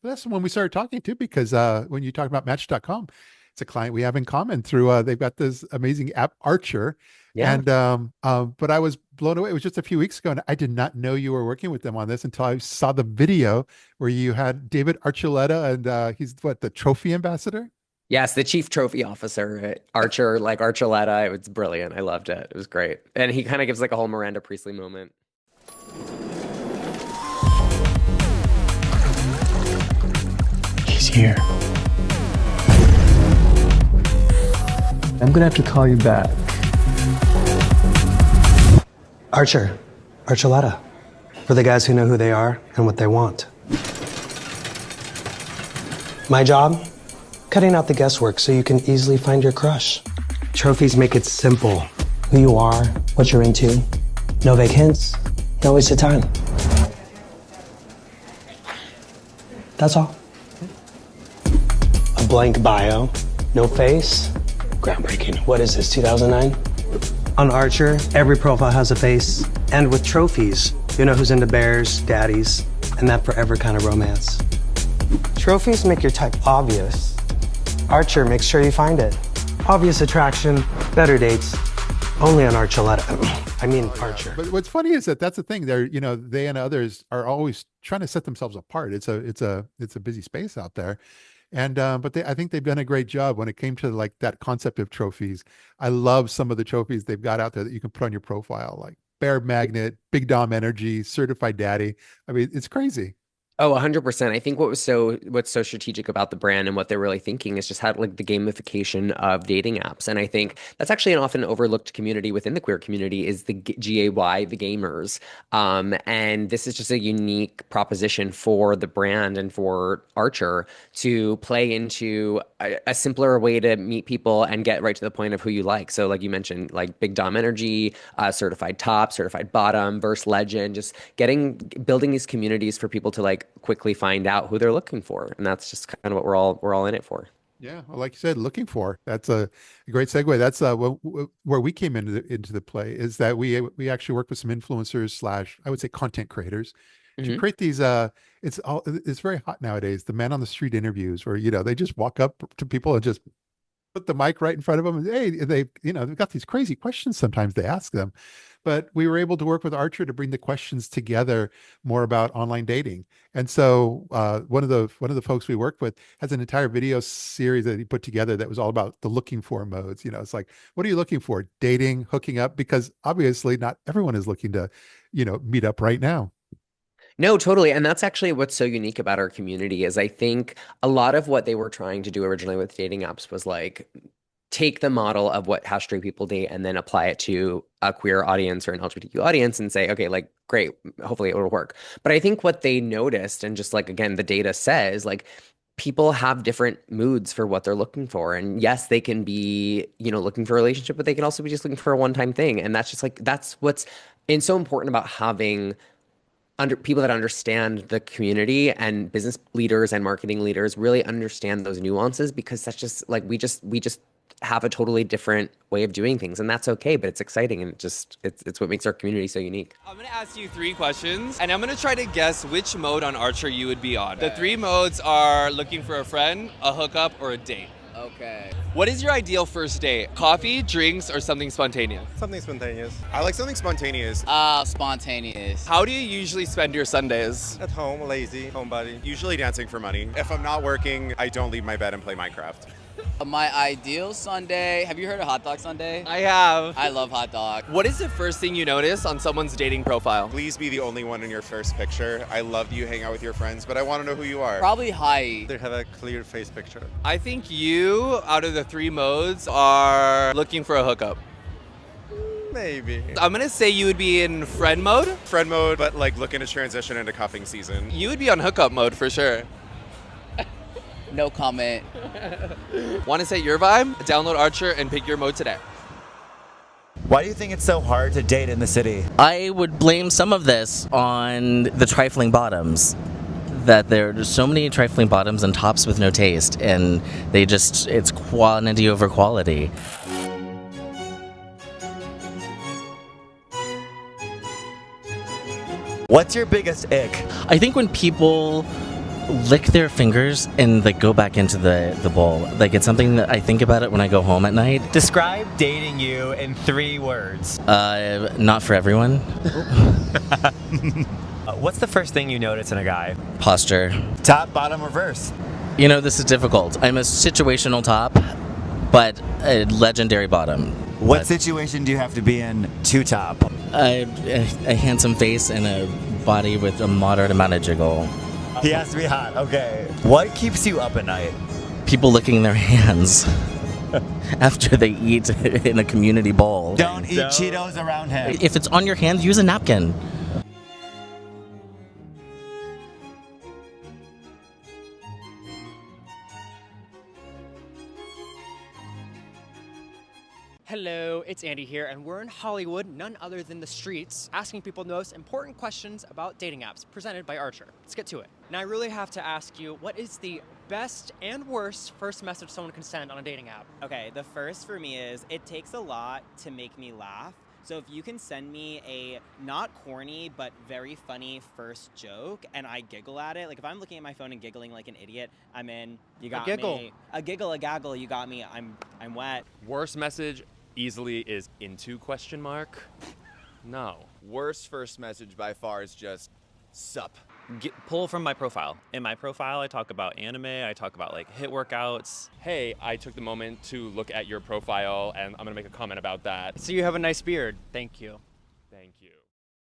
Well, that's when we started talking too, because when you talk about Match.com, it's a client we have in common through they've got this amazing app Archer. Yeah. And but I was blown away. It was just a few weeks ago, and I did not know you were working with them on this until I saw the video where you had David Archuleta, and he's what, the trophy ambassador? Yes, the chief trophy officer at Archer, like Archuleta. It was brilliant. I loved it. It was great. And he kind of gives like a whole Miranda Priestley moment. He's here. I'm gonna have to call you back. Archuleta. For the guys who know who they are and what they want. My job? Cutting out the guesswork so you can easily find your crush. Trophies make it simple. Who you are, what you're into. No vague hints, no wasted time. That's all. A blank bio, no face. Groundbreaking. What is this, 2009? On Archer, every profile has a face. And with trophies, you know who's into bears, daddies, and that forever kind of romance. Trophies make your type obvious. Archer makes sure you find it. Obvious attraction, better dates, only on Archuleta. I mean, Archer. But what's funny is that that's the thing. They're, they and others are always trying to set themselves apart. It's a busy space out there. And but I think they've done a great job when it came to like that concept of trophies. I love some of the trophies they've got out there that you can put on your profile, like Bear Magnet, Big Dom Energy, Certified Daddy. I mean, it's crazy. Oh, 100%. I think what's so strategic about the brand and what they're really thinking is just how like the gamification of dating apps. And I think that's actually an often overlooked community within the queer community is the GAY, the gamers. And this is just a unique proposition for the brand and for Archer to play into a simpler way to meet people and get right to the point of who you like. So like you mentioned, like Big Dom Energy, certified top, certified bottom, verse legend, just building these communities for people to like quickly find out who they're looking for, and that's just kind of what we're all in it for. Yeah, well, like you said, looking for, that's a great segue. That's where we came into the play, is that we actually work with some influencers slash, I would say, content creators to Hmm. create these it's very hot nowadays, the man on the street interviews, where they just walk up to people and just put the mic right in front of them, and hey, they've got these crazy questions sometimes they ask them. But we were able to work with Archer to bring the questions together more about online dating. And so one of the folks we worked with has an entire video series that he put together that was all about the looking for modes. It's like, what are you looking for? Dating, hooking up, because obviously not everyone is looking to, meet up right now. No, totally. And that's actually what's so unique about our community is I think a lot of what they were trying to do originally with dating apps was like take the model of how straight people date and then apply it to a queer audience or an LGBTQ audience and say, okay, like, great, hopefully it will work. But I think what they noticed, and just like, again, the data says, like, people have different moods for what they're looking for. And yes, they can be, looking for a relationship, but they can also be just looking for a one-time thing. And that's just like, that's what's and so important about having people that understand the community and business leaders and marketing leaders really understand those nuances because that's just like we just have a totally different way of doing things and that's okay, but it's exciting and it's what makes our community so unique. I'm gonna ask you 3 questions and I'm gonna try to guess which mode on Archer you would be on. The 3 modes are looking for a friend, a hookup, or a date. Okay. What is your ideal first date? Coffee, drinks, or something spontaneous? Something spontaneous. I like something spontaneous. Spontaneous. How do you usually spend your Sundays? At home, lazy, homebody. Usually dancing for money. If I'm not working, I don't leave my bed and play Minecraft. My ideal Sunday. Have you heard of Hot Dog Sunday? I have. I love hot dog. What is the first thing you notice on someone's dating profile? Please be the only one in your first picture. I love that you hang out with your friends, but I want to know who you are. Probably height. They have a clear face picture. I think you, out of the 3 modes, are looking for a hookup. Maybe. I'm gonna say you would be in friend mode. Friend mode, but like looking to transition into cuffing season. You would be on hookup mode for sure. No comment. Want to set your vibe? Download Archer and pick your mode today. Why do you think it's so hard to date in the city? I would blame some of this on the trifling bottoms. That there are just so many trifling bottoms and tops with no taste, and it's quantity over quality. What's your biggest ick? I think when people lick their fingers and like go back into the bowl. Like it's something that I think about it when I go home at night. Describe dating you in 3 words. Not for everyone. What's the first thing you notice in a guy? Posture. Top, bottom, reverse. You know, this is difficult. I'm a situational top, but a legendary bottom. What situation do you have to be in to top? A handsome face and a body with a moderate amount of jiggle. He has to be hot, okay. What keeps you up at night? People licking their hands after they eat in a community bowl. Don't eat Cheetos around him. If it's on your hands, use a napkin. Hello, it's Andy here, and we're in Hollywood, none other than the streets, asking people the most important questions about dating apps, presented by Archer. Let's get to it. Now, I really have to ask you, what is the best and worst first message someone can send on a dating app? Okay, the first for me is, it takes a lot to make me laugh. So if you can send me a not corny but very funny first joke and I giggle at it, like if I'm looking at my phone and giggling like an idiot, I'm in. You got me. A giggle, a gaggle, you got me. I'm wet. Worst message easily is into ? No. Worst first message by far is just sup. Pull from my profile. In my profile, I talk about anime, I talk about like HIIT workouts. Hey, I took the moment to look at your profile and I'm gonna make a comment about that. So you have a nice beard. Thank you. Thank you.